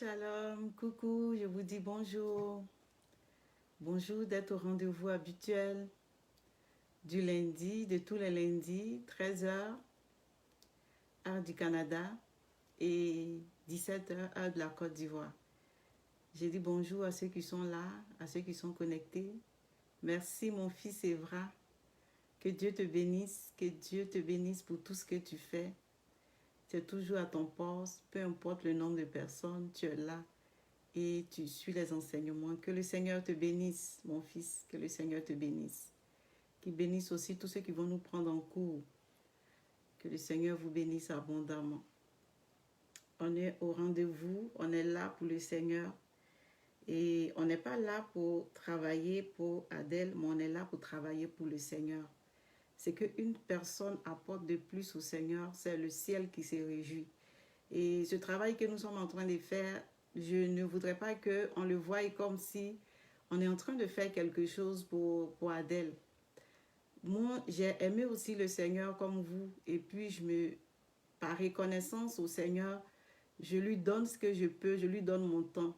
Shalom, coucou, je vous dis bonjour. Bonjour d'être au rendez-vous habituel du lundi, de tous les lundis, 13h, heure du Canada et 17h, heure de la Côte d'Ivoire. J'ai dit bonjour à ceux qui sont là, à ceux qui sont connectés. Merci mon fils Evra. Que Dieu te bénisse pour tout ce que tu fais. C'est toujours à ton poste, peu importe le nombre de personnes, tu es là et tu suis les enseignements. Que le Seigneur te bénisse, mon fils, que le Seigneur te bénisse. Qu'il bénisse aussi tous ceux qui vont nous prendre en cours. Que le Seigneur vous bénisse abondamment. On est au rendez-vous, on est là pour le Seigneur. Et on n'est pas là pour travailler pour Adèle, mais on est là pour travailler pour le Seigneur. C'est qu'une personne apporte de plus au Seigneur, c'est le ciel qui se réjouit. Et ce travail que nous sommes en train de faire, je ne voudrais pas qu'on le voie comme si on est en train de faire quelque chose pour Adèle. Moi, j'ai aimé aussi le Seigneur comme vous. Et puis, par reconnaissance au Seigneur, je lui donne ce que je peux, je lui donne mon temps.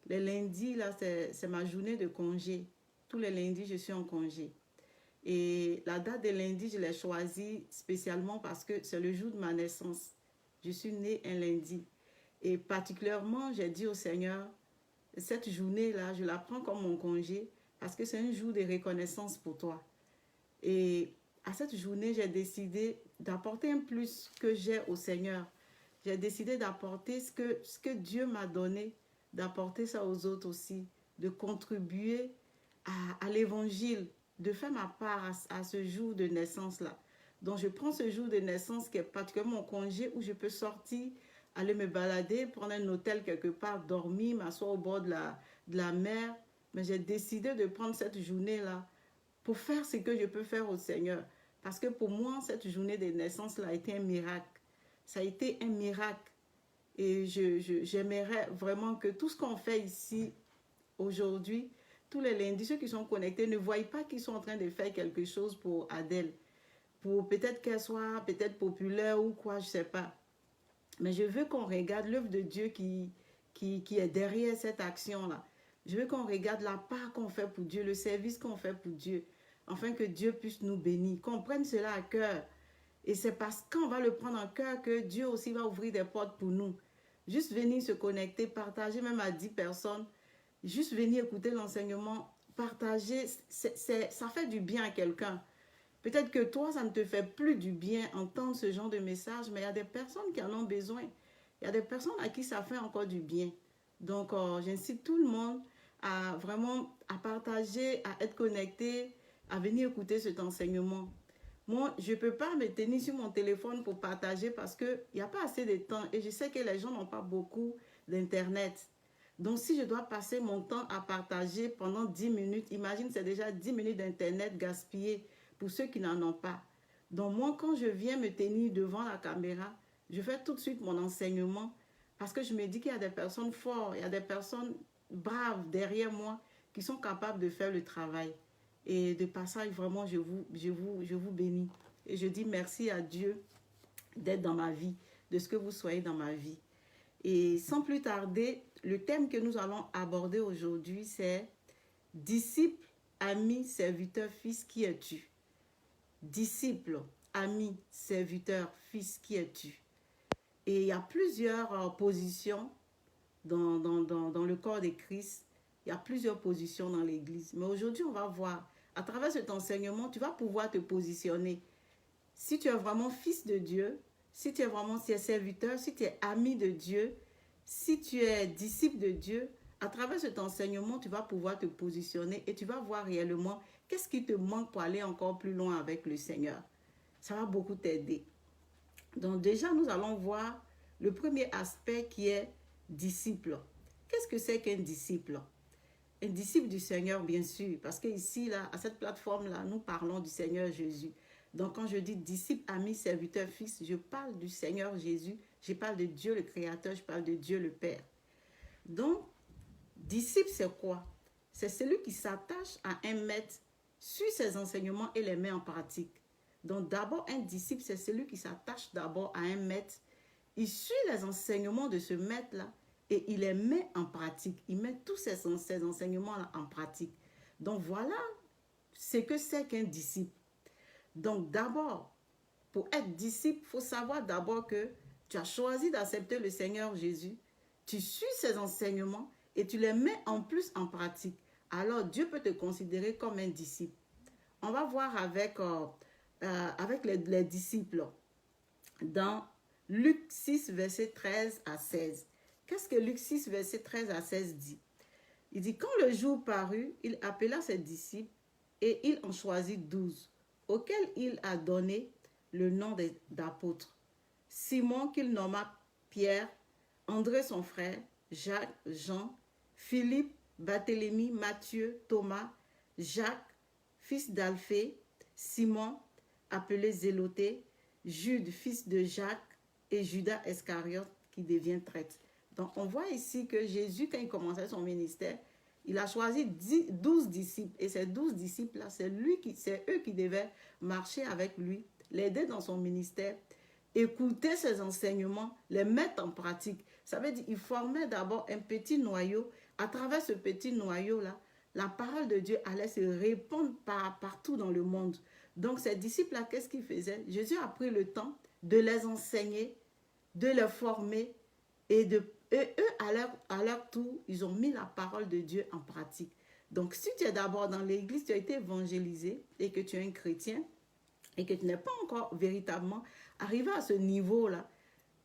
Les lundis, là, c'est ma journée de congé. Tous les lundis, je suis en congé. Et la date de lundi, je l'ai choisie spécialement parce que c'est le jour de ma naissance. Je suis née un lundi. Et particulièrement, j'ai dit au Seigneur, cette journée-là, je la prends comme mon congé parce que c'est un jour de reconnaissance pour toi. Et à cette journée, j'ai décidé d'apporter un plus que j'ai au Seigneur. J'ai décidé d'apporter ce que Dieu m'a donné, d'apporter ça aux autres aussi, de contribuer à l'évangile, de faire ma part à ce jour de naissance-là. Donc, je prends ce jour de naissance qui est particulièrement mon congé où je peux sortir, aller me balader, prendre un hôtel quelque part, dormir, m'asseoir au bord de la mer. Mais j'ai décidé de prendre cette journée-là pour faire ce que je peux faire au Seigneur. Parce que pour moi, cette journée de naissance-là a été un miracle. Ça a été un miracle. Et j'aimerais vraiment que tout ce qu'on fait ici, aujourd'hui, tous les lundis, ceux qui sont connectés ne voient pas qu'ils sont en train de faire quelque chose pour Adèle. Pour peut-être qu'elle soit peut-être populaire ou quoi, je ne sais pas. Mais je veux qu'on regarde l'œuvre de Dieu qui est derrière cette action-là. Je veux qu'on regarde la part qu'on fait pour Dieu, le service qu'on fait pour Dieu, afin que Dieu puisse nous bénir, qu'on prenne cela à cœur. Et c'est parce qu'on va le prendre en cœur que Dieu aussi va ouvrir des portes pour nous. Juste venir se connecter, partager même à 10 personnes, juste venir écouter l'enseignement, partager, ça fait du bien à quelqu'un. Peut-être que toi, ça ne te fait plus du bien entendre ce genre de message, mais il y a des personnes qui en ont besoin. Il y a des personnes à qui ça fait encore du bien. Donc, j'incite tout le monde à vraiment à partager, à être connecté, à venir écouter cet enseignement. Moi, je ne peux pas me tenir sur mon téléphone pour partager parce qu'il n'y a pas assez de temps et je sais que les gens n'ont pas beaucoup d'Internet. Donc, si je dois passer mon temps à partager pendant 10 minutes, imagine, c'est déjà 10 minutes d'Internet gaspillées pour ceux qui n'en ont pas. Donc, moi, quand je viens me tenir devant la caméra, je fais tout de suite mon enseignement parce que je me dis qu'il y a des personnes fortes, il y a des personnes braves derrière moi qui sont capables de faire le travail. Et de passage, vraiment, je vous bénis. Et je dis merci à Dieu d'être dans ma vie, de ce que vous soyez dans ma vie. Et sans plus tarder, le thème que nous allons aborder aujourd'hui, c'est « Disciple, ami, serviteur, fils, qui es-tu » ? Disciple, ami, serviteur, fils, qui es-tu ? Et il y a plusieurs positions dans le corps de Christ. Il y a plusieurs positions dans l'Église. Mais aujourd'hui, on va voir, à travers cet enseignement, tu vas pouvoir te positionner. Si tu es vraiment fils de Dieu, si tu es vraiment serviteur, si tu es ami de Dieu, si tu es disciple de Dieu, à travers cet enseignement, tu vas pouvoir te positionner et tu vas voir réellement qu'est-ce qui te manque pour aller encore plus loin avec le Seigneur. Ça va beaucoup t'aider. Donc déjà, nous allons voir le premier aspect qui est disciple. Qu'est-ce que c'est qu'un disciple ? Un disciple du Seigneur, bien sûr, parce qu'ici, là, à cette plateforme-là, nous parlons du Seigneur Jésus. Donc, quand je dis disciple, ami, serviteur, fils, je parle du Seigneur Jésus, je parle de Dieu le Créateur, je parle de Dieu le Père. Donc, disciple, c'est quoi? C'est celui qui s'attache à un maître, suit ses enseignements et les met en pratique. Donc, d'abord, un disciple, c'est celui qui s'attache d'abord à un maître, il suit les enseignements de ce maître-là et il les met en pratique. Il met tous ces enseignements en pratique. Donc voilà ce que c'est qu'un disciple. Donc d'abord, pour être disciple, il faut savoir d'abord que tu as choisi d'accepter le Seigneur Jésus. Tu suis ses enseignements et tu les mets en plus en pratique. Alors Dieu peut te considérer comme un disciple. On va voir avec les disciples dans Luc 6, verset 13 à 16. Qu'est-ce que Luc 6, verset 13 à 16 dit? Il dit, quand le jour parut, il appela ses disciples et il en choisit 12, auxquels il a donné le nom d'apôtres. Simon, qu'il nomma Pierre, André son frère, Jacques, Jean, Philippe, Barthélemy, Matthieu, Thomas, Jacques, fils d'Alphée, Simon, appelé Zéloté, Jude, fils de Jacques, et Judas Iscariote, qui devient traître. Donc, on voit ici que Jésus, quand il commençait son ministère, il a choisi 12 disciples. Et ces 12 disciples-là, c'est eux qui devaient marcher avec lui, l'aider dans son ministère, écouter ses enseignements, les mettre en pratique. Ça veut dire qu'il formait d'abord un petit noyau. À travers ce petit noyau-là, la parole de Dieu allait se répandre partout dans le monde. Donc, ces disciples-là, qu'est-ce qu'ils faisaient? Jésus a pris le temps de les enseigner, de les former, et eux, à leur tour, ils ont mis la parole de Dieu en pratique. Donc, si tu es d'abord dans l'église, tu as été évangélisé et que tu es un chrétien et que tu n'es pas encore véritablement arrivé à ce niveau-là,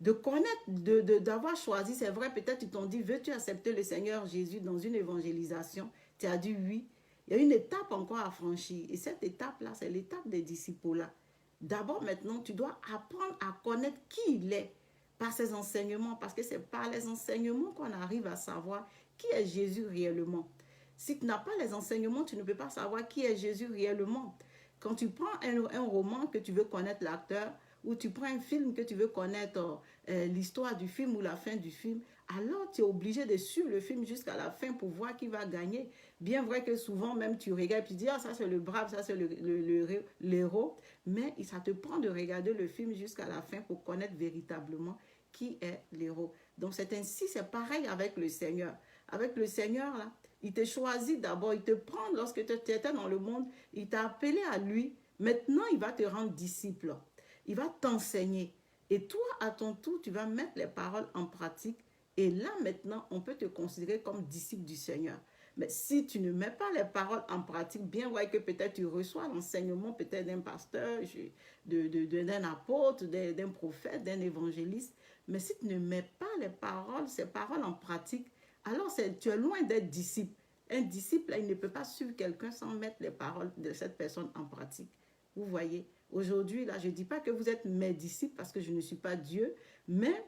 de connaître, d'avoir choisi, c'est vrai, peut-être ils t'ont dit, veux-tu accepter le Seigneur Jésus dans une évangélisation? Tu as dit oui. Il y a une étape encore à franchir. Et cette étape-là, c'est l'étape des disciples-là. D'abord, maintenant, tu dois apprendre à connaître qui il est par ses enseignements, parce que c'est par les enseignements qu'on arrive à savoir qui est Jésus réellement. Si tu n'as pas les enseignements, tu ne peux pas savoir qui est Jésus réellement. Quand tu prends un roman que tu veux connaître l'acteur, ou tu prends un film que tu veux connaître l'histoire du film ou la fin du film, alors tu es obligé de suivre le film jusqu'à la fin pour voir qui va gagner. Bien vrai que souvent, même tu regardes et tu dis, ah, ça c'est le brave, ça c'est l'héros, mais ça te prend de regarder le film jusqu'à la fin pour connaître véritablement qui est l'héros. Donc c'est ainsi, c'est pareil avec le Seigneur. Avec le Seigneur, là, il te choisit d'abord, il te prend lorsque tu étais dans le monde, il t'a appelé à lui. Maintenant, il va te rendre disciple. Il va t'enseigner. Et toi, à ton tour, tu vas mettre les paroles en pratique. Et là, maintenant, on peut te considérer comme disciple du Seigneur. Mais si tu ne mets pas les paroles en pratique, bien vrai que peut-être tu reçois l'enseignement peut-être d'un pasteur, d'un apôtre, d'un prophète, d'un évangéliste. Mais si tu ne mets pas ces paroles en pratique, alors tu es loin d'être disciple. Un disciple, là, il ne peut pas suivre quelqu'un sans mettre les paroles de cette personne en pratique. Vous voyez, aujourd'hui, là, je ne dis pas que vous êtes mes disciples parce que je ne suis pas Dieu, mais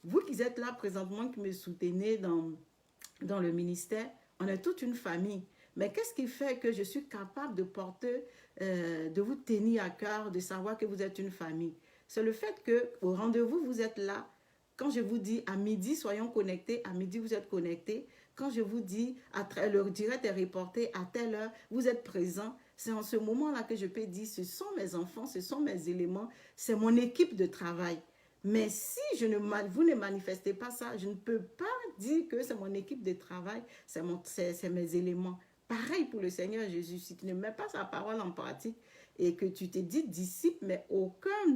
vous qui êtes là présentement, qui me soutenez dans le ministère, on est toute une famille. Mais qu'est-ce qui fait que je suis capable de porter, de vous tenir à cœur, de savoir que vous êtes une famille? C'est le fait qu'au rendez-vous, vous êtes là. Quand je vous dis à midi, soyons connectés, à midi, vous êtes connectés. Quand je vous dis, le direct est reporté à telle heure, vous êtes présents. C'est en ce moment-là que je peux dire, ce sont mes enfants, ce sont mes éléments, c'est mon équipe de travail. Mais si vous ne manifestez pas ça, je ne peux pas dire que c'est mon équipe de travail, c'est mes éléments. Pareil pour le Seigneur Jésus. Si tu ne mets pas sa parole en pratique et que tu te dis disciple, mais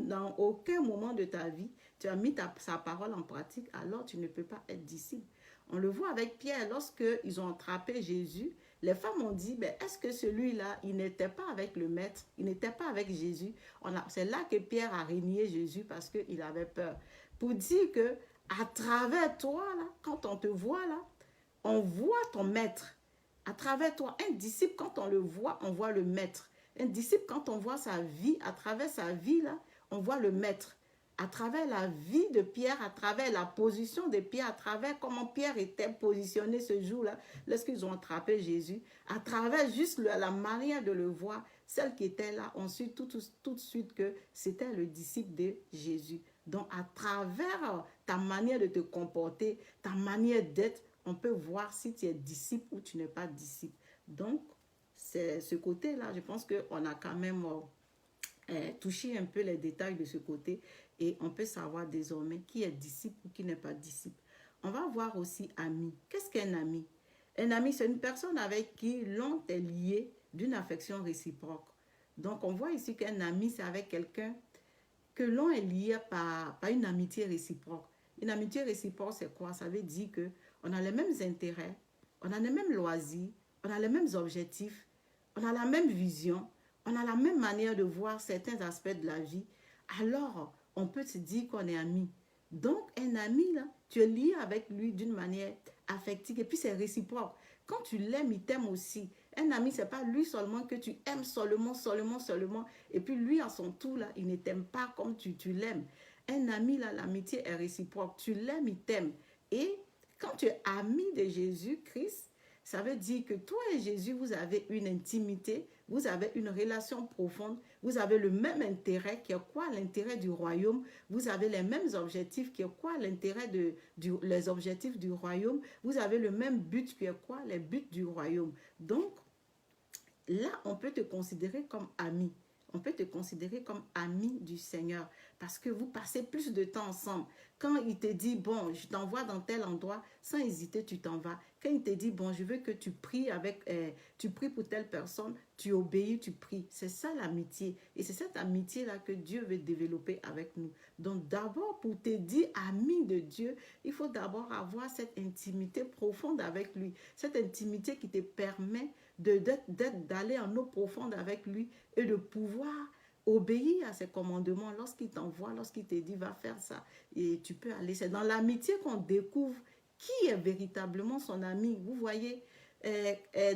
dans aucun moment de ta vie, tu as mis sa parole en pratique, alors tu ne peux pas être disciple. On le voit avec Pierre, lorsqu'ils ont attrapé Jésus, les femmes ont dit, est-ce que celui-là, il n'était pas avec le maître, il n'était pas avec Jésus? C'est là que Pierre a renié Jésus parce qu'il avait peur. Pour dire que à travers toi, là, quand on te voit là, on voit ton maître. À travers toi, un disciple, quand on le voit, on voit le maître. Un disciple, quand on voit sa vie, à travers sa vie, là, on voit le maître. À travers la vie de Pierre, à travers la position de Pierre, à travers comment Pierre était positionné ce jour-là, lorsqu'ils ont attrapé Jésus, à travers juste la manière de le voir, celle qui était là, on sut tout de suite que c'était le disciple de Jésus. Donc, à travers ta manière de te comporter, ta manière d'être, on peut voir si tu es disciple ou tu n'es pas disciple. Donc, c'est ce côté-là, je pense qu'on a quand même touché un peu les détails de ce côté et on peut savoir désormais qui est disciple ou qui n'est pas disciple. on va voir aussi ami. Qu'est-ce qu'un ami? Un ami, c'est une personne avec qui l'on est lié d'une affection réciproque. Donc, on voit ici qu'un ami, c'est avec quelqu'un que l'on est lié par une amitié réciproque. Une amitié réciproque, c'est quoi? Ça veut dire qu'on a les mêmes intérêts, on a les mêmes loisirs, on a les mêmes objectifs, on a la même vision, on a la même manière de voir certains aspects de la vie. Alors, on peut se dire qu'on est amis. Donc, un ami, là, tu es lié avec lui d'une manière affective et puis c'est réciproque. Quand tu l'aimes, il t'aime aussi. Un ami, c'est pas lui seulement que tu aimes seulement. Et puis lui, à son tour, là, il ne t'aime pas comme tu l'aimes. Un ami, là, l'amitié est réciproque. Tu l'aimes, il t'aime. Et quand tu es ami de Jésus-Christ, ça veut dire que toi et Jésus, vous avez une intimité, vous avez une relation profonde, vous avez le même intérêt qui est quoi? L'intérêt du royaume. Vous avez les mêmes objectifs qui est quoi? L'intérêt les objectifs du royaume. Vous avez le même but qui est quoi? Les buts du royaume. Donc, là, on peut te considérer comme ami. On peut te considérer comme ami du Seigneur parce que vous passez plus de temps ensemble. Quand il te dit, bon, je t'envoie dans tel endroit, sans hésiter, tu t'en vas. Quand il te dit, bon, je veux que tu pries tu pries pour telle personne, tu obéis, tu pries. C'est ça l'amitié. Et c'est cette amitié-là que Dieu veut développer avec nous. Donc d'abord, pour te dire ami de Dieu, il faut d'abord avoir cette intimité profonde avec lui. Cette intimité qui te permet d'aller en eau profonde avec lui et de pouvoir obéir à ses commandements lorsqu'il t'envoie, lorsqu'il te dit va faire ça et tu peux aller. C'est dans l'amitié qu'on découvre qui est véritablement son ami. Vous voyez,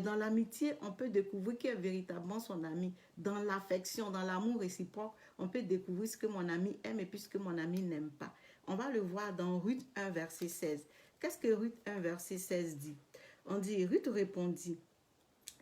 dans l'amitié, on peut découvrir qui est véritablement son ami. Dans l'affection, dans l'amour réciproque, on peut découvrir ce que mon ami aime et puis ce que mon ami n'aime pas. On va le voir dans Ruth 1, verset 16. Qu'est-ce que Ruth 1, verset 16 dit? On dit, Ruth répondit,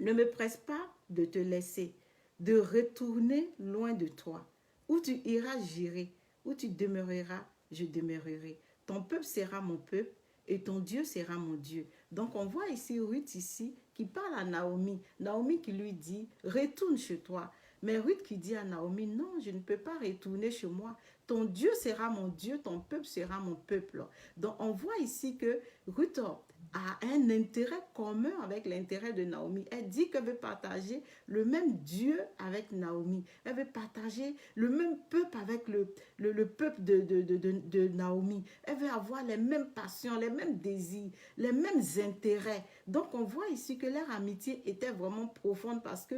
ne me presse pas de te laisser, de retourner loin de toi. Où tu iras, j'irai. Où tu demeureras, je demeurerai. Ton peuple sera mon peuple et ton Dieu sera mon Dieu. Donc on voit ici Ruth ici qui parle à Naomi. Naomi qui lui dit, retourne chez toi. Mais Ruth qui dit à Naomi, non, je ne peux pas retourner chez moi. Ton Dieu sera mon Dieu, ton peuple sera mon peuple. Donc on voit ici que Ruth a un intérêt commun avec l'intérêt de Naomi. Elle dit qu'elle veut partager le même Dieu avec Naomi. Elle veut partager le même peuple avec le peuple de Naomi. Elle veut avoir les mêmes passions, les mêmes désirs, les mêmes intérêts. Donc on voit ici que leur amitié était vraiment profonde parce que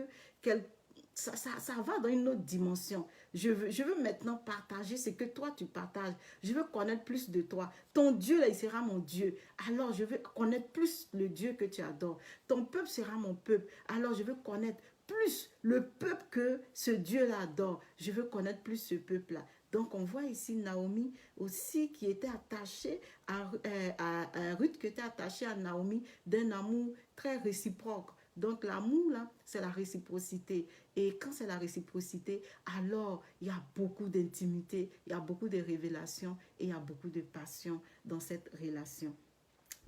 ça va dans une autre dimension. Je veux maintenant partager ce que toi tu partages. Je veux connaître plus de toi. Ton Dieu, là, il sera mon Dieu. Alors, je veux connaître plus le Dieu que tu adores. Ton peuple sera mon peuple. Alors, je veux connaître plus le peuple que ce Dieu-là adore. Je veux connaître plus ce peuple-là. Donc, on voit ici Naomi aussi qui était attachée à Ruth, qui était attachée à Naomi d'un amour très réciproque. Donc l'amour, là, c'est la réciprocité. Et quand c'est la réciprocité, alors il y a beaucoup d'intimité, il y a beaucoup de révélations et il y a beaucoup de passion dans cette relation.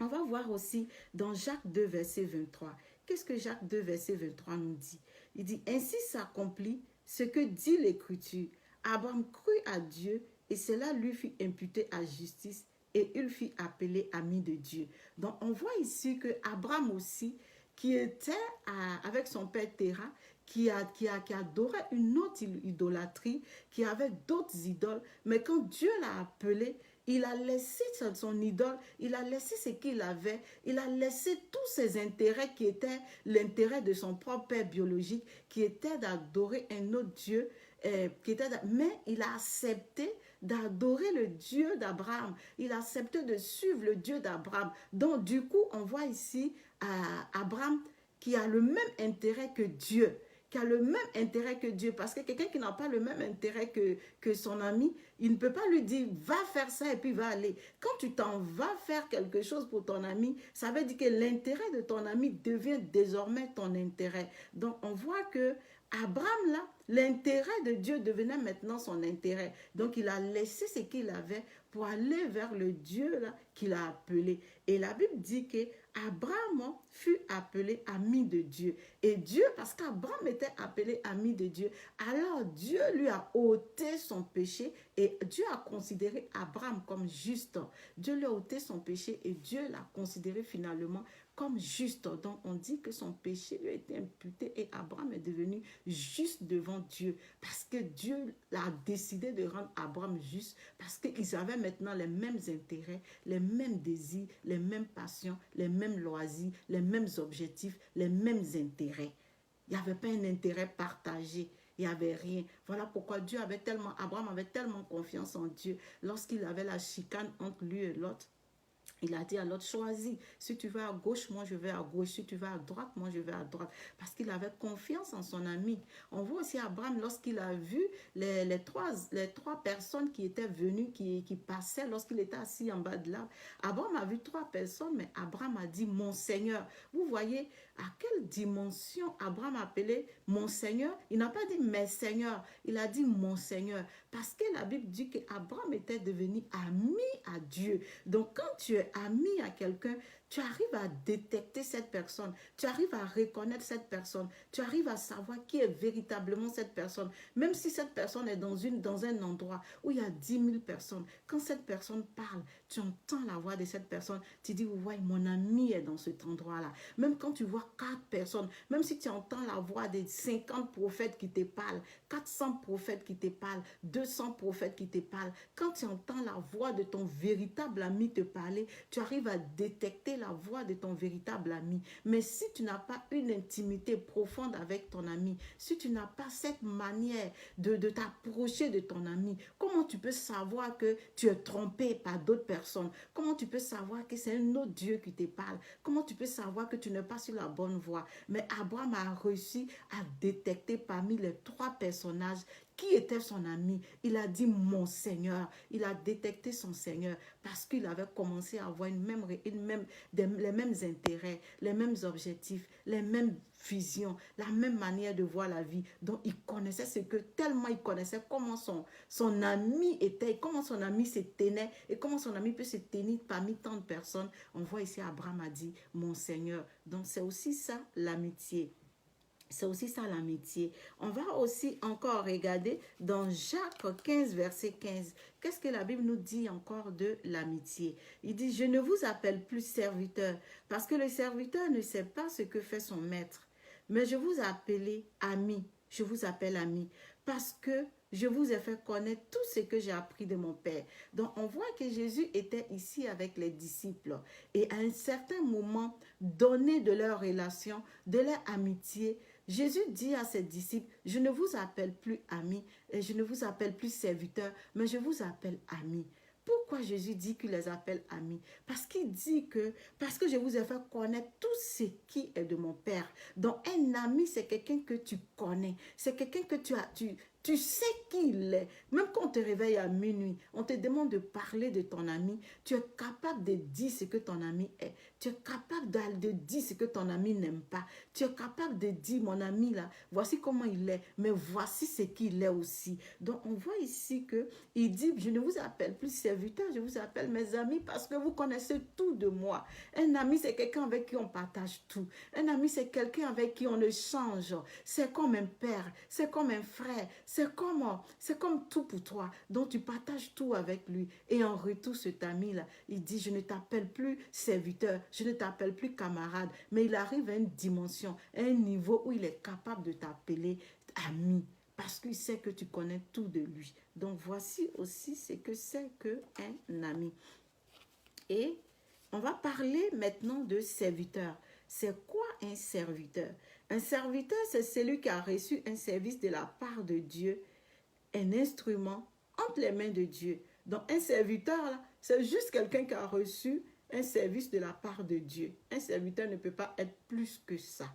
On va voir aussi dans Jacques 2, verset 23. Qu'est-ce que Jacques 2, verset 23 nous dit? Il dit, ainsi s'accomplit ce que dit l'Écriture. Abraham crut à Dieu et cela lui fut imputé à justice et il fut appelé ami de Dieu. Donc on voit ici que Abraham aussi, qui était avec son père Terah, qui adorait une autre idolâtrie, qui avait d'autres idoles. Mais quand Dieu l'a appelé, il a laissé son idole, il a laissé ce qu'il avait, il a laissé tous ses intérêts qui étaient l'intérêt de son propre père biologique, qui était d'adorer un autre Dieu, mais il a accepté d'adorer le Dieu d'Abraham. Il a accepté de suivre le Dieu d'Abraham. Donc, du coup, on voit ici Abraham qui a le même intérêt que Dieu. Parce que quelqu'un qui n'a pas le même intérêt que son ami, il ne peut pas lui dire va faire ça et puis va aller. Quand tu t'en vas faire quelque chose pour ton ami, ça veut dire que l'intérêt de ton ami devient désormais ton intérêt. Donc on voit que Abraham là, l'intérêt de Dieu devenait maintenant son intérêt. Donc il a laissé ce qu'il avait pour aller vers le Dieu là qu'il a appelé. Et la Bible dit que Abraham fut appelé ami de Dieu. Et Dieu, parce qu'Abraham était appelé ami de Dieu, alors Dieu lui a ôté son péché et Dieu a considéré Abraham comme juste. Dieu lui a ôté son péché et Dieu l'a considéré finalement comme juste. Donc on dit que son péché lui a été imputé et Abraham est devenu juste devant Dieu parce que Dieu a décidé de rendre Abraham juste parce qu'ils avaient maintenant les mêmes intérêts, les mêmes désirs, les mêmes passions, les mêmes loisirs, les mêmes objectifs, les mêmes intérêts. Il n'y avait pas un intérêt partagé. Il n'y avait rien. Voilà pourquoi Abraham avait tellement confiance en Dieu lorsqu'il avait la chicane entre lui et l'autre. Il a dit à l'autre, choisis. Si tu vas à gauche, moi je vais à gauche. Si tu vas à droite, moi je vais à droite. Parce qu'il avait confiance en son ami. On voit aussi Abraham lorsqu'il a vu les trois personnes qui étaient venues, qui passaient lorsqu'il était assis en bas de l'arbre. Abraham a vu 3 personnes, mais Abraham a dit mon Seigneur. Vous voyez à quelle dimension Abraham a appelé mon Seigneur? Il n'a pas dit mes seigneurs, il a dit mon Seigneur. Parce que la Bible dit qu'Abraham était devenu ami à Dieu. Donc quand tu es ami à quelqu'un, tu arrives à détecter cette personne, tu arrives à reconnaître cette personne, tu arrives à savoir qui est véritablement cette personne. Même si cette personne est dans un endroit où il y a 10 000 personnes, quand cette personne parle, tu entends la voix de cette personne, tu dis, vous voyez, mon ami est dans cet endroit-là. Même quand tu vois 4 personnes, même si tu entends la voix des 50 prophètes qui te parlent, 400 prophètes qui te parlent, 200 prophètes qui te parlent, quand tu entends la voix de ton véritable ami te parler, tu arrives à détecter la voix de ton véritable ami. Mais si tu n'as pas une intimité profonde avec ton ami, si tu n'as pas cette manière de t'approcher de ton ami, comment tu peux savoir que tu es trompé par d'autres personnes? Comment tu peux savoir que c'est un autre Dieu qui te parle? Comment tu peux savoir que tu n'es pas sur la bonne voie? Mais Abraham a réussi à détecter parmi les 3 personnages qui était son ami. Il a dit mon Seigneur. Il a détecté son Seigneur parce qu'il avait commencé à avoir les mêmes intérêts, les mêmes objectifs, les mêmes visions, la même manière de voir la vie. Donc il connaissait tellement il connaissait comment son ami était, comment son ami se tenait et comment son ami peut se tenir parmi tant de personnes. On voit ici Abraham a dit mon Seigneur. Donc c'est aussi ça l'amitié. C'est aussi ça l'amitié. On va aussi encore regarder dans Jacques 15, verset 15. Qu'est-ce que la Bible nous dit encore de l'amitié? Il dit, je ne vous appelle plus serviteur, parce que le serviteur ne sait pas ce que fait son maître. Mais je vous appelle ami. Je vous appelle ami, parce que je vous ai fait connaître tout ce que j'ai appris de mon Père. Donc, on voit que Jésus était ici avec les disciples. Et à un certain moment donné de leur relation, de leur amitié, Jésus dit à ses disciples, je ne vous appelle plus amis, et je ne vous appelle plus serviteurs, mais je vous appelle amis. Pourquoi Jésus dit qu'il les appelle amis? Parce qu'il dit parce que je vous ai fait connaître tout ce qui est de mon Père. Donc un ami, c'est quelqu'un que tu connais. C'est quelqu'un que tu sais qui il est. Même quand on te réveille à minuit, on te demande de parler de ton ami, tu es capable de dire ce que ton ami est. Tu es capable de dire ce que ton ami n'aime pas. Tu es capable de dire, mon ami là, voici comment il est, mais voici ce qu'il est aussi. Donc on voit ici qu'il dit, je ne vous appelle plus serviteur, je vous appelle mes amis parce que vous connaissez tout de moi. Un ami, c'est quelqu'un avec qui on partage tout. Un ami, c'est quelqu'un avec qui on échange. C'est comme un père, c'est comme un frère, c'est comme tout pour toi. Donc tu partages tout avec lui. Et en retour, cet ami-là, il dit, je ne t'appelle plus serviteur, je ne t'appelle plus camarade, mais il arrive à une dimension, à un niveau où il est capable de t'appeler ami, parce qu'il sait que tu connais tout de lui. Donc voici aussi ce que c'est qu'un ami. Et on va parler maintenant de serviteur. C'est quoi un serviteur? Un serviteur, c'est celui qui a reçu un service de la part de Dieu, un instrument entre les mains de Dieu. Donc un serviteur, c'est juste quelqu'un qui a reçu un service de la part de Dieu. Un serviteur ne peut pas être plus que ça.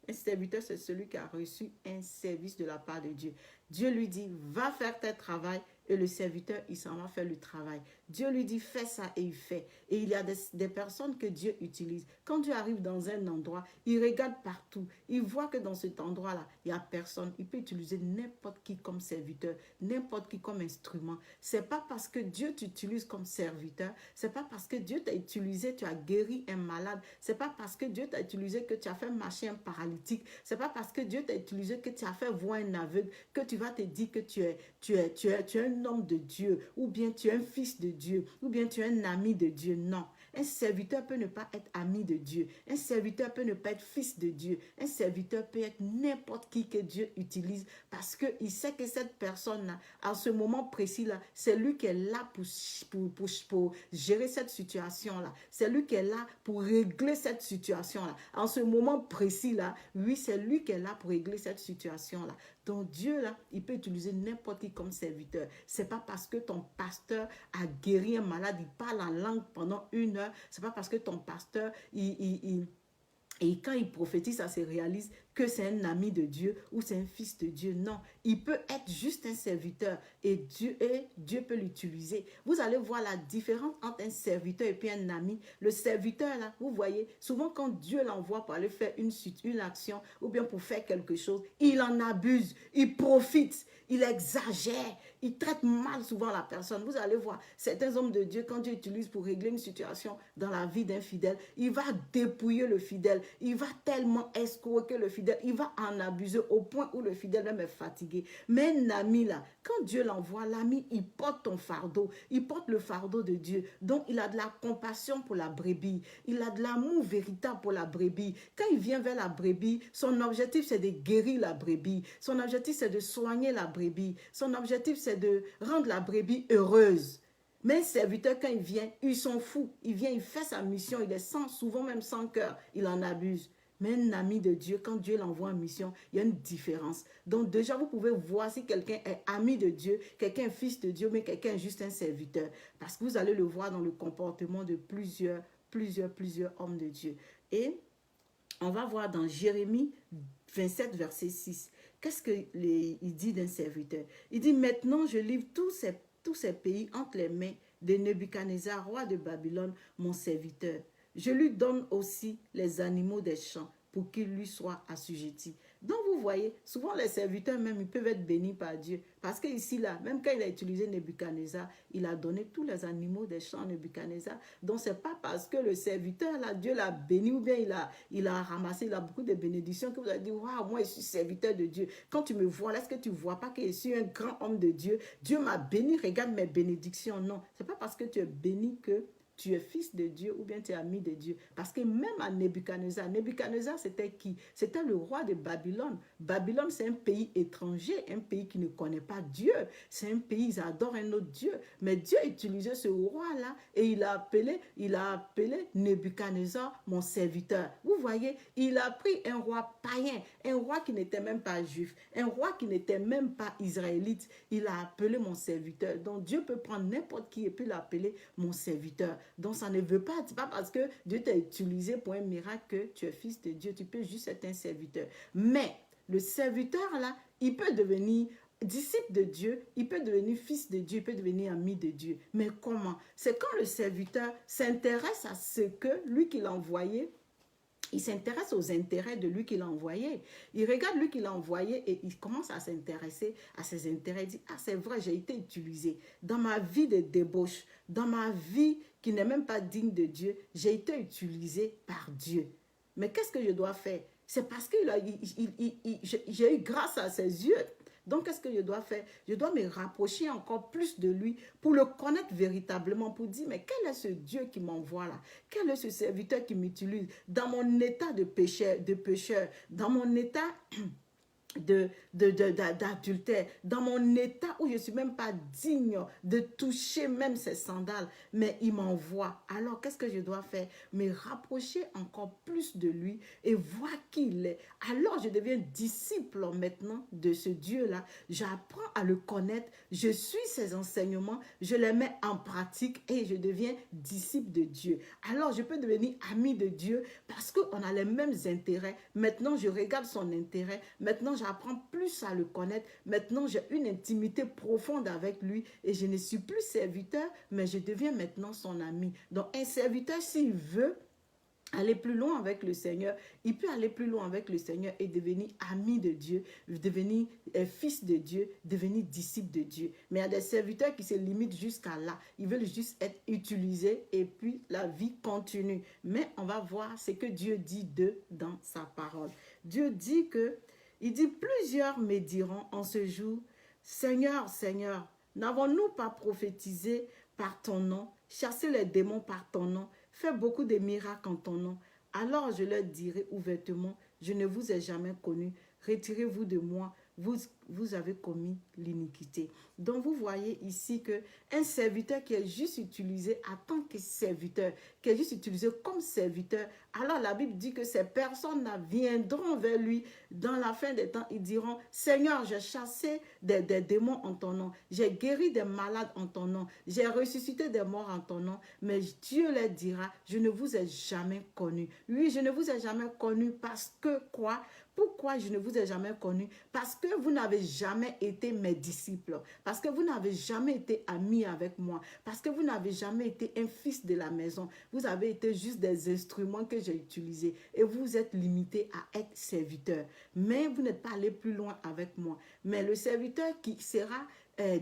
Un serviteur, c'est celui qui a reçu un service de la part de Dieu. Dieu lui dit, va faire tel travail et le serviteur, il s'en va faire le travail. Dieu lui dit, fais ça et il fait. Et il y a des personnes que Dieu utilise. Quand Dieu arrive dans un endroit, il regarde partout. Il voit que dans cet endroit-là, il n'y a personne. Il peut utiliser n'importe qui comme serviteur, n'importe qui comme instrument. Ce n'est pas parce que Dieu t'utilise comme serviteur, ce n'est pas parce que Dieu t'a utilisé, tu as guéri un malade. Ce n'est pas parce que Dieu t'a utilisé que tu as fait marcher un paralytique. Ce n'est pas parce que Dieu t'a utilisé que tu as fait voir un aveugle que tu vas te dire que tu es un homme de Dieu, ou bien tu es un fils de Dieu, ou bien tu es un ami de Dieu. Non. Un serviteur peut ne pas être ami de Dieu. Un serviteur peut ne pas être fils de Dieu. Un serviteur peut être n'importe qui que Dieu utilise parce qu'il sait que cette personne-là, à ce moment précis-là, c'est lui qui est là pour gérer cette situation-là. C'est lui qui est là pour régler cette situation-là. En ce moment précis-là, oui, c'est lui qui est là pour régler cette situation-là. Donc Dieu, là, il peut utiliser n'importe qui comme serviteur. Ce n'est pas parce que ton pasteur a guéri un malade, il parle en langue pendant 1 heure. Ce n'est pas parce que ton pasteur, et quand il prophétise, ça se réalise que c'est un ami de Dieu ou c'est un fils de Dieu. Non, il peut être juste un serviteur et Dieu peut l'utiliser. Vous allez voir la différence entre un serviteur et puis un ami. Le serviteur, là, vous voyez, souvent quand Dieu l'envoie pour aller faire une action ou bien pour faire quelque chose, il en abuse, il profite, il exagère, il traite mal souvent la personne. Vous allez voir, certains hommes de Dieu, quand Dieu utilise pour régler une situation dans la vie d'un fidèle, il va dépouiller le fidèle, il va tellement escroquer le fidèle, il va en abuser au point où le fidèle même est fatigué. Mais un ami là, quand Dieu l'envoie, l'ami, il porte ton fardeau, il porte le fardeau de Dieu. Donc il a de la compassion pour la brebis, il a de l'amour véritable pour la brebis. Quand il vient vers la brebis, son objectif c'est de guérir la brebis, son objectif c'est de soigner la brebis, son objectif c'est de rendre la brebis heureuse. Mais un serviteur, quand il vient, il s'en fout. Il vient, il fait sa mission, il est souvent même sans cœur, il en abuse. Mais un ami de Dieu, quand Dieu l'envoie en mission, il y a une différence. Donc déjà, vous pouvez voir si quelqu'un est ami de Dieu, quelqu'un est fils de Dieu, mais quelqu'un est juste un serviteur. Parce que vous allez le voir dans le comportement de plusieurs hommes de Dieu. Et on va voir dans Jérémie 27, verset 6. Qu'est-ce qu'il dit d'un serviteur? Il dit, maintenant je livre tous ces pays entre les mains de Nebuchadnezzar, roi de Babylone, mon serviteur. Je lui donne aussi les animaux des champs pour qu'ils lui soient assujettis. Donc vous voyez, souvent les serviteurs même, ils peuvent être bénis par Dieu. Parce que ici, là, même quand il a utilisé Nebuchadnezzar, il a donné tous les animaux des champs à Nebuchadnezzar. Donc ce n'est pas parce que le serviteur, là, Dieu l'a béni ou bien il a ramassé, il a beaucoup de bénédictions que vous avez dit, waouh, moi je suis serviteur de Dieu. Quand tu me vois là, est-ce que tu ne vois pas que je suis un grand homme de Dieu? Dieu m'a béni, regarde mes bénédictions. Non, ce n'est pas parce que tu es béni que tu es fils de Dieu ou bien tu es ami de Dieu. Parce que même à Nebuchadnezzar, c'était qui? C'était le roi de Babylone. Babylone, c'est un pays étranger, un pays qui ne connaît pas Dieu. C'est un pays, ils adorent un autre Dieu. Mais Dieu a utilisé ce roi-là et il a appelé Nebuchadnezzar mon serviteur. Vous voyez, il a pris un roi païen, un roi qui n'était même pas juif, un roi qui n'était même pas israélite. Il a appelé mon serviteur. Donc Dieu peut prendre n'importe qui et puis l'appeler mon serviteur. Donc ça ne veut pas, c'est pas parce que Dieu t'a utilisé pour un miracle que tu es fils de Dieu, tu peux juste être un serviteur. Mais le serviteur là, il peut devenir disciple de Dieu, il peut devenir fils de Dieu, il peut devenir ami de Dieu. Mais comment? C'est quand le serviteur s'intéresse à ce que lui qui l'a envoyé, il s'intéresse aux intérêts de lui qui l'a envoyé. Il regarde lui qui l'a envoyé et il commence à s'intéresser à ses intérêts. Il dit, ah c'est vrai, j'ai été utilisé. Dans ma vie de débauche, dans ma vie qui n'est même pas digne de Dieu, j'ai été utilisé par Dieu. Mais qu'est-ce que je dois faire? C'est parce que j'ai eu grâce à ses yeux. Donc, qu'est-ce que je dois faire? Je dois me rapprocher encore plus de lui pour le connaître véritablement, pour dire, mais quel est ce Dieu qui m'envoie là? Quel est ce serviteur qui m'utilise dans mon état de pécheur, dans mon état d'adultère, dans mon état où je ne suis même pas digne de toucher même ses sandales, mais il m'envoie. Alors qu'est-ce que je dois faire? Me rapprocher encore plus de lui et voir qui il est. Alors je deviens disciple maintenant de ce Dieu-là. J'apprends à le connaître, je suis ses enseignements, je les mets en pratique et je deviens disciple de Dieu. Alors je peux devenir ami de Dieu parce qu'on a les mêmes intérêts. Maintenant je regarde son intérêt, maintenant j'apprends plus à le connaître, maintenant j'ai une intimité profonde avec lui et je ne suis plus serviteur, mais je deviens maintenant son ami. Donc un serviteur, s'il veut aller plus loin avec le Seigneur, il peut aller plus loin avec le Seigneur et devenir ami de Dieu, devenir fils de Dieu, devenir disciple de Dieu. Mais il y a des serviteurs qui se limitent jusqu'à là. Ils veulent juste être utilisés et puis la vie continue. Mais on va voir ce que Dieu dit d'eux dans sa parole. Dieu dit que, il dit, plusieurs me diront en ce jour, Seigneur, Seigneur, n'avons-nous pas prophétisé par ton nom, chassé les démons par ton nom, fait beaucoup de miracles en ton nom? Alors je leur dirai ouvertement, je ne vous ai jamais connu, retirez-vous de moi, vous avez commis l'iniquité. Donc vous voyez ici que un serviteur qui est juste utilisé en tant que serviteur, qui est juste utilisé comme serviteur, alors la Bible dit que ces personnes-là viendront vers lui dans la fin des temps. Ils diront, Seigneur, j'ai chassé des démons en ton nom, j'ai guéri des malades en ton nom, j'ai ressuscité des morts en ton nom. Mais Dieu leur dira, je ne vous ai jamais connu. Oui, je ne vous ai jamais connu parce que quoi? Pourquoi je ne vous ai jamais connu? Parce que vous n'avez jamais été mes disciples. Parce que vous n'avez jamais été amis avec moi. Parce que vous n'avez jamais été un fils de la maison. Vous avez été juste des instruments que j'ai utilisés. Et vous êtes limité à être serviteur. Mais vous n'êtes pas allé plus loin avec moi. Mais le serviteur qui sera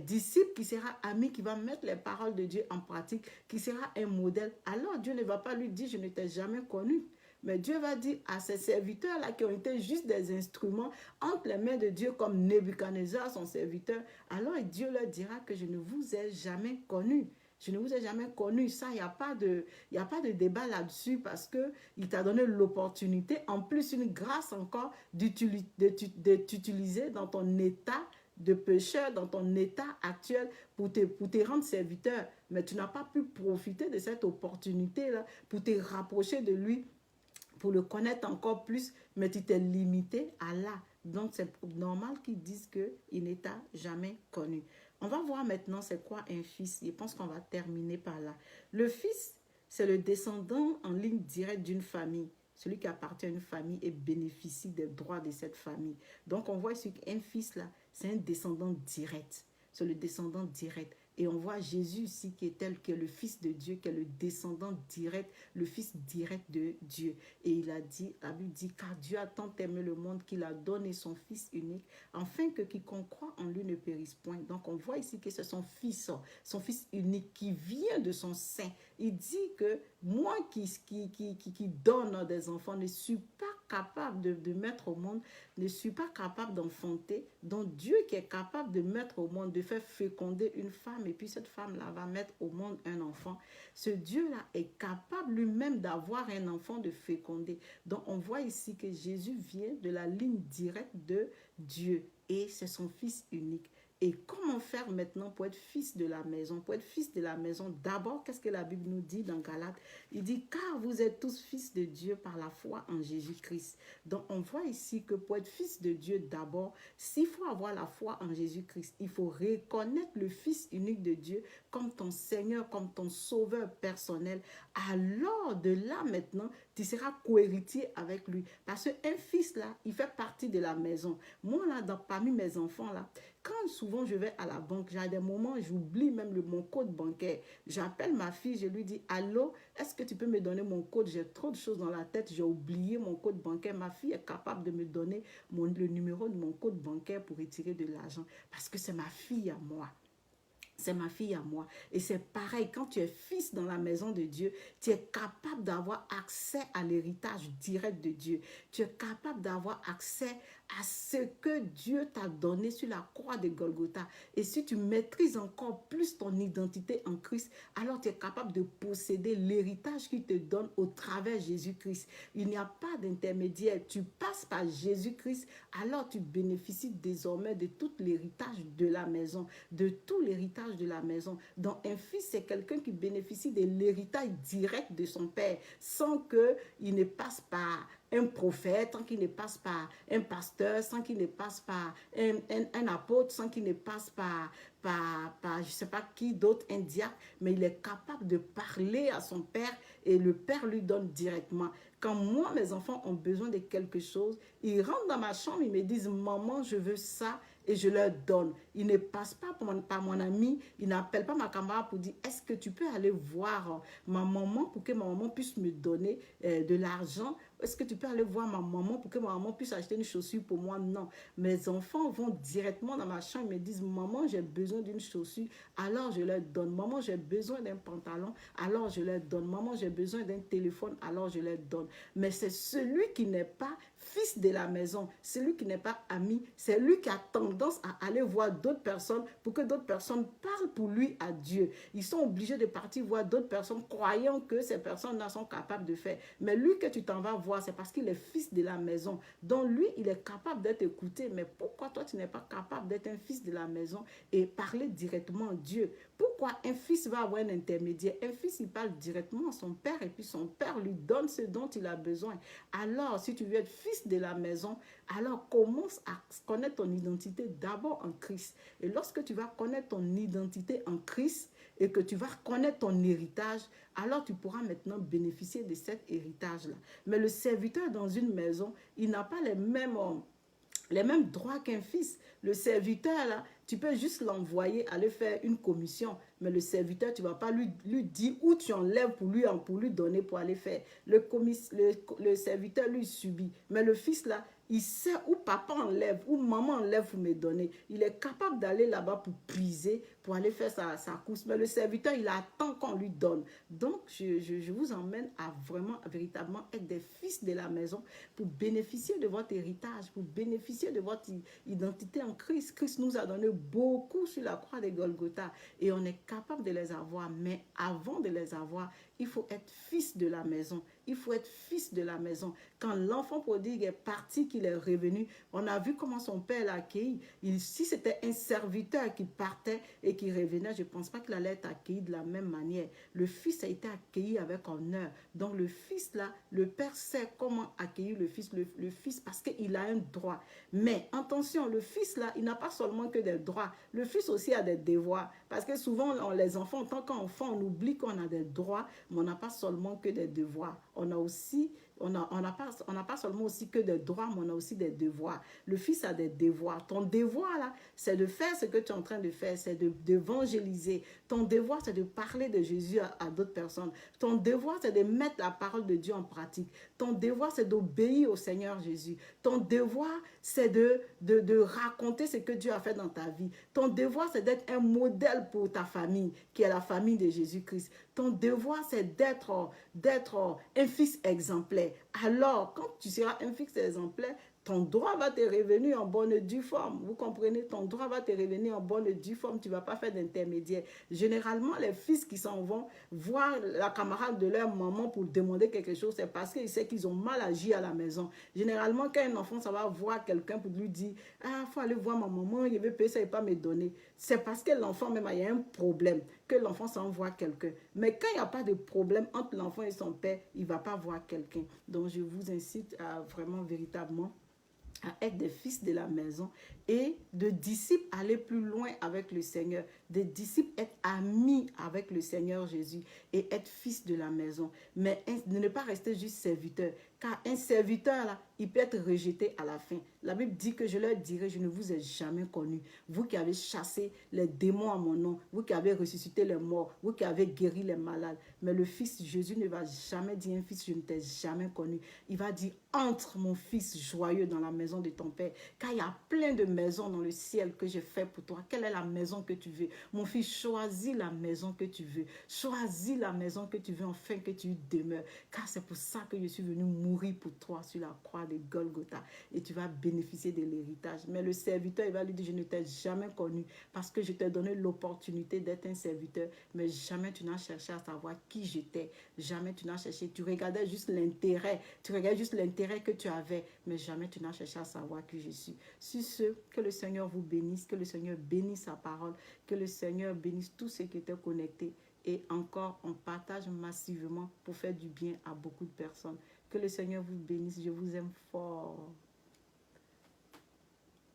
disciple, qui sera ami, qui va mettre les paroles de Dieu en pratique, qui sera un modèle, alors Dieu ne va pas lui dire, je ne t'ai jamais connu. Mais Dieu va dire à ces serviteurs-là qui ont été juste des instruments entre les mains de Dieu comme Nebuchadnezzar, son serviteur, alors Dieu leur dira que je ne vous ai jamais connu. Je ne vous ai jamais connu. Ça, il n'y a pas de débat là-dessus parce qu'il t'a donné l'opportunité, en plus une grâce encore, d'utiliser dans ton état de pécheur, dans ton état actuel pour te rendre serviteur. Mais tu n'as pas pu profiter de cette opportunité-là pour te rapprocher de lui, pour le connaître encore plus, mais tu t'es limité à là. Donc, c'est normal qu'ils disent qu'il n'est jamais connu. On va voir maintenant c'est quoi un fils. Je pense qu'on va terminer par là. Le fils, c'est le descendant en ligne directe d'une famille. Celui qui appartient à une famille et bénéficie des droits de cette famille. Donc, on voit ici qu'un fils, là, c'est un descendant direct. C'est le descendant direct. Et on voit Jésus ici qui est tel, qui est le Fils de Dieu, qui est le descendant direct, le Fils direct de Dieu. Et il a dit, la Bible dit, car Dieu a tant aimé le monde qu'il a donné son Fils unique, afin que quiconque croit en lui ne périsse point. Donc on voit ici que c'est son Fils unique qui vient de son sein. Il dit que moi qui donne des enfants ne suis pas capable de mettre au monde, ne suis pas capable d'enfanter. Donc Dieu qui est capable de mettre au monde, de faire féconder une femme, et puis cette femme-là va mettre au monde un enfant. Ce Dieu-là est capable lui-même d'avoir un enfant, de féconder. Donc on voit ici que Jésus vient de la ligne directe de Dieu et c'est son Fils unique. Et comment faire maintenant pour être fils de la maison? Pour être fils de la maison, d'abord, qu'est-ce que la Bible nous dit dans Galates? Il dit, car vous êtes tous fils de Dieu par la foi en Jésus-Christ. Donc, on voit ici que pour être fils de Dieu, d'abord, s'il faut avoir la foi en Jésus-Christ, il faut reconnaître le Fils unique de Dieu comme ton Seigneur, comme ton Sauveur personnel. Alors, de là maintenant, tu seras cohéritier avec lui. Parce qu'un fils, là, il fait partie de la maison. Moi, là, parmi mes enfants, là, quand souvent je vais à la banque, j'ai des moments, j'oublie même mon code bancaire. J'appelle ma fille, je lui dis, allô, est-ce que tu peux me donner mon code? J'ai trop de choses dans la tête, j'ai oublié mon code bancaire. Ma fille est capable de me donner le numéro de mon code bancaire pour retirer de l'argent. Parce que c'est ma fille à moi. C'est ma fille à moi. Et c'est pareil, quand tu es fils dans la maison de Dieu, tu es capable d'avoir accès à l'héritage direct de Dieu. Tu es capable d'avoir accès à ce que Dieu t'a donné sur la croix de Golgotha. Et si tu maîtrises encore plus ton identité en Christ, alors tu es capable de posséder l'héritage qu'il te donne au travers de Jésus-Christ. Il n'y a pas d'intermédiaire. Tu passes par Jésus-Christ, alors tu bénéficies désormais de tout l'héritage de la maison, de tout l'héritage de la maison. Donc un fils, c'est quelqu'un qui bénéficie de l'héritage direct de son père, sans qu'il ne passe par un prophète, sans qu'il ne passe par un pasteur, sans qu'il ne passe par un apôtre, sans qu'il ne passe par je ne sais pas qui d'autre, un diacre, mais il est capable de parler à son père et le père lui donne directement. Quand moi, mes enfants ont besoin de quelque chose, ils rentrent dans ma chambre, ils me disent, maman, je veux ça, et je leur donne. Ils ne passent pas par mon ami, ils n'appellent pas ma camarade pour dire, est-ce que tu peux aller voir ma maman pour que ma maman puisse me donner de l'argent? Est-ce que tu peux aller voir ma maman pour que ma maman puisse acheter une chaussure pour moi? Non. Mes enfants vont directement dans ma chambre et me disent, maman, j'ai besoin d'une chaussure, alors je leur donne. Maman, j'ai besoin d'un pantalon, alors je leur donne. Maman, j'ai besoin d'un téléphone, alors je leur donne. Mais c'est celui qui n'est pas fils de la maison, celui qui n'est pas ami, c'est lui qui a tendance à aller voir d'autres personnes pour que d'autres personnes parlent pour lui à Dieu. Ils sont obligés de partir voir d'autres personnes croyant que ces personnes-là sont capables de faire. Mais lui que tu t'en vas voir, c'est parce qu'il est fils de la maison. Donc lui, il est capable d'être écouté. Mais pourquoi toi, tu n'es pas capable d'être un fils de la maison et parler directement à Dieu? Pourquoi un fils va avoir un intermédiaire? Un fils, il parle directement à son père et puis son père lui donne ce dont il a besoin. Alors, si tu veux être fils de la maison, alors commence à connaître ton identité d'abord en Christ. Et lorsque tu vas connaître ton identité en Christ et que tu vas connaître ton héritage, alors tu pourras maintenant bénéficier de cet héritage-là. Mais le serviteur dans une maison, il n'a pas les mêmes droits qu'un fils. Le serviteur, là, tu peux juste l'envoyer aller faire une commission. Mais le serviteur, tu ne vas pas lui dire où tu enlèves pour lui donner pour aller faire. Le serviteur, lui, subit. Mais le fils, là, il sait où papa enlève, où maman enlève pour me donner. Il est capable d'aller là-bas pour puiser, pour aller faire sa course. Mais le serviteur, il attend qu'on lui donne. Donc, je vous emmène à vraiment, véritablement être des fils de la maison pour bénéficier de votre héritage, pour bénéficier de votre identité en Christ. Christ nous a donné beaucoup sur la croix de Golgotha et on est capable de les avoir. Mais avant de les avoir, il faut être fils de la maison. Il faut être fils de la maison. Quand l'enfant prodigue est parti, qu'il est revenu, on a vu comment son père l'a accueilli. Si c'était un serviteur qui partait et qui revenait, je ne pense pas qu'il allait être accueilli de la même manière. Le fils a été accueilli avec honneur. Donc le fils là, le père sait comment accueillir le fils, le fils parce qu'il a un droit. Mais attention, le fils là, il n'a pas seulement que des droits. Le fils aussi a des devoirs. Parce que souvent, les enfants, en tant qu'enfants, on oublie qu'on a des droits, mais on n'a pas seulement que des devoirs. On a aussi on n'a pas seulement aussi que des droits, mais on a aussi des devoirs. Le fils a des devoirs. Ton devoir, là, c'est de faire ce que tu es en train de faire, c'est d'évangéliser. Ton devoir, c'est de parler de Jésus à d'autres personnes. Ton devoir, c'est de mettre la parole de Dieu en pratique. Ton devoir, c'est d'obéir au Seigneur Jésus. Ton devoir, c'est de raconter ce que Dieu a fait dans ta vie. Ton devoir, c'est d'être un modèle pour ta famille, qui est la famille de Jésus-Christ. Ton devoir, c'est d'être un fils exemplaire. Alors, quand tu seras un fils exemplaire, ton droit va te revenir en bonne et due forme. Vous comprenez? Ton droit va te revenir en bonne et due forme. Tu ne vas pas faire d'intermédiaire. Généralement, les fils qui s'en vont voir la camarade de leur maman pour demander quelque chose, c'est parce qu'ils savent qu'ils ont mal agi à la maison. Généralement, quand un enfant, ça va voir quelqu'un pour lui dire « Ah, il faut aller voir ma maman, il veut payer ça, il ne va pas me donner. » C'est parce que l'enfant, même, il y a un problème, que l'enfant s'envoie quelqu'un. Mais quand il n'y a pas de problème entre l'enfant et son père, il ne va pas voir quelqu'un. Donc, je vous incite à vraiment, véritablement, à être des fils de la maison et de disciples aller plus loin avec le Seigneur, des disciples être amis avec le Seigneur Jésus et être fils de la maison, mais ne pas rester juste serviteur, car un serviteur là, il peut être rejeté à la fin. La Bible dit que je leur dirai, je ne vous ai jamais connu, vous qui avez chassé les démons à mon nom, vous qui avez ressuscité les morts, vous qui avez guéri les malades. Mais le fils Jésus ne va jamais dire, un fils, je ne t'ai jamais connu. Il va dire, entre mon fils joyeux dans la maison de ton père, car il y a plein de maisons dans le ciel que j'ai fait pour toi. Quelle est la maison que tu veux? Mon fils, choisis la maison que tu veux. Choisis la maison que tu veux afin que tu y demeures. Car c'est pour ça que je suis venu mourir pour toi sur la croix de Golgotha. Et tu vas bénéficier de l'héritage. Mais le serviteur, il va lui dire, je ne t'ai jamais connu parce que je t'ai donné l'opportunité d'être un serviteur. Mais jamais tu n'as cherché à savoir qui j'étais. Jamais tu n'as cherché. Tu regardais juste l'intérêt. Tu regardais juste l'intérêt que tu avais. Mais jamais tu n'as cherché à savoir qui je suis. Sur ce, que le Seigneur vous bénisse. Que le Seigneur bénisse sa parole. Que le Seigneur bénisse tous ceux qui étaient connectés. Et encore, on partage massivement pour faire du bien à beaucoup de personnes. Que le Seigneur vous bénisse. Je vous aime fort.